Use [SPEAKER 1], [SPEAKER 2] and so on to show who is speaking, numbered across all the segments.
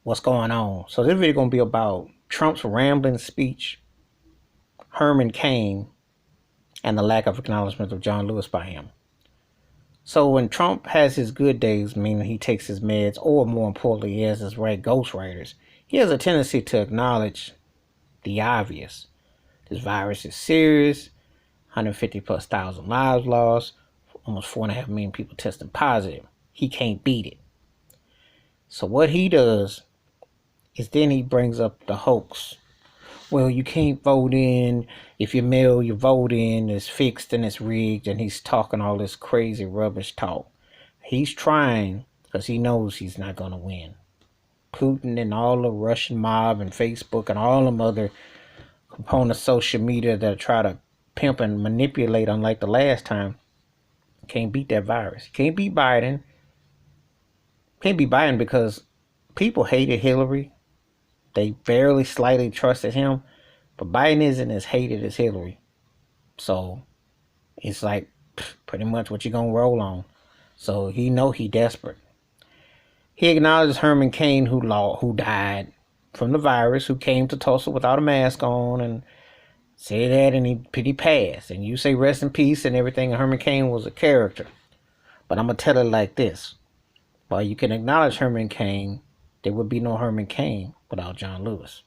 [SPEAKER 1] what's going on. So this video gonna be about Trump's rambling speech, Herman Cain, and the lack of acknowledgement of John Lewis by him. So when Trump has his good days, meaning he takes his meds, or more importantly, he has his right ghostwriters, he has a tendency to acknowledge the obvious. This virus is serious, 150 plus thousand lives lost, almost 4.5 million people testing positive. He can't beat it. So what he does is then he brings up the hoax. Well, you can't vote in. If you mail your vote in, it's fixed and it's rigged, and he's talking all this crazy rubbish talk. He's trying because he knows he's not going to win. Putin and all the Russian mob and Facebook and all them other components of social media that try to pimp and manipulate, unlike the last time, can't beat that virus. Can't beat Biden. Can't beat Biden because people hated Hillary. They barely slightly trusted him. But Biden isn't as hated as Hillary. So it's like pretty much what you're going to roll on. So he know he desperate. He acknowledges Herman Cain, who died from the virus, who came to Tulsa without a mask on, and said that, and he passed. And you say rest in peace and everything. And Herman Cain was a character. But I'm going to tell it like this. While you can acknowledge Herman Cain, there would be no Herman Cain without John Lewis.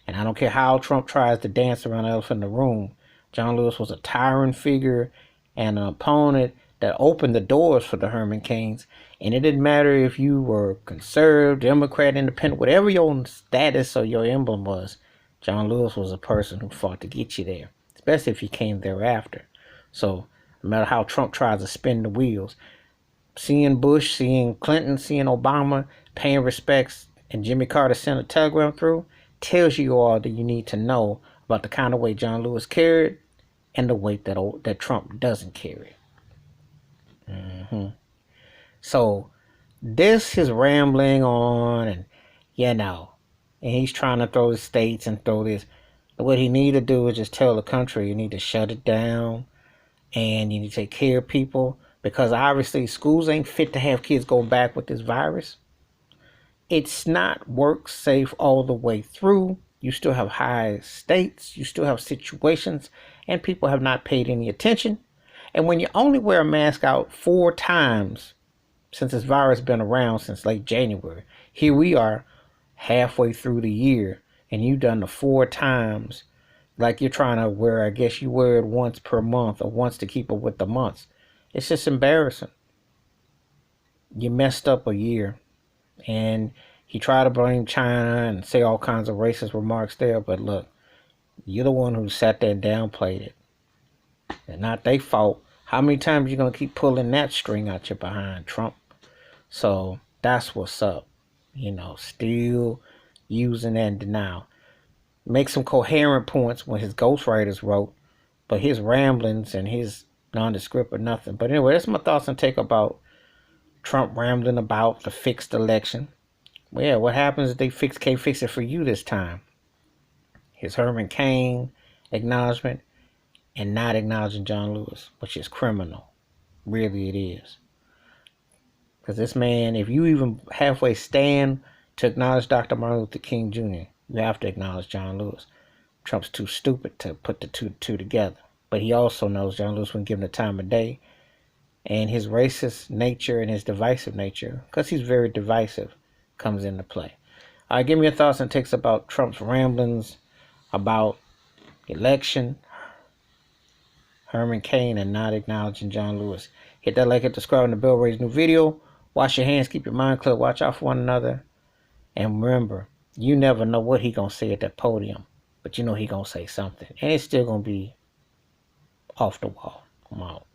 [SPEAKER 1] And I don't care how Trump tries to dance around the elephant in the room, John Lewis was a tyrant figure and an opponent that opened the doors for the Herman Cains. And it didn't matter if you were conservative, Democrat, independent, whatever your status or your emblem was, John Lewis was a person who fought to get you there, especially if he came thereafter. So no matter how Trump tries to spin the wheels, seeing Bush, seeing Clinton, seeing Obama paying respects, and Jimmy Carter sent a telegram through, tells you all that you need to know about the kind of weight John Lewis carried and the weight that Trump doesn't carry. So this is rambling on, and and he's trying to throw the states and throw this. What he need to do is just tell the country you need to shut it down, and you need to take care of people, because obviously schools ain't fit to have kids go back with this virus. It's not work safe all the way through. You still have high states, you still have situations, and people have not paid any attention. And when you only wear a mask out 4 times since this virus been around since late January, here we are halfway through the year, and you've done it 4 times. Like you're trying to wear, I guess you wear it once per month or once to keep up with the months. It's just embarrassing. You messed up a year. And he tried to blame China and say all kinds of racist remarks there. But look, you're the one who sat there and downplayed it. And not their fault. How many times you going to keep pulling that string out your behind, Trump? So that's what's up. Still using that in denial. Make some coherent points when his ghostwriters wrote. But his ramblings and his nondescript or nothing. But anyway, that's my thoughts and take about Trump rambling about the fixed election. Well, yeah, what happens if they can't fix it for you this time? His Herman Cain acknowledgement and not acknowledging John Lewis, which is criminal. Really it is. Because this man, if you even halfway stand to acknowledge Dr. Martin Luther King Jr., you have to acknowledge John Lewis. Trump's too stupid to put the two together. But he also knows John Lewis wouldn't give him the time of day. And his racist nature and his divisive nature, because he's very divisive, comes into play. All right, give me your thoughts and takes about Trump's ramblings about election, Herman Cain, and not acknowledging John Lewis. Hit that like, hit subscribe, and the bell, raise new video. Wash your hands, keep your mind clear, watch out for one another. And remember, you never know what he gonna say at that podium, but you know he gonna say something. And it's still gonna be off the wall. I'm out.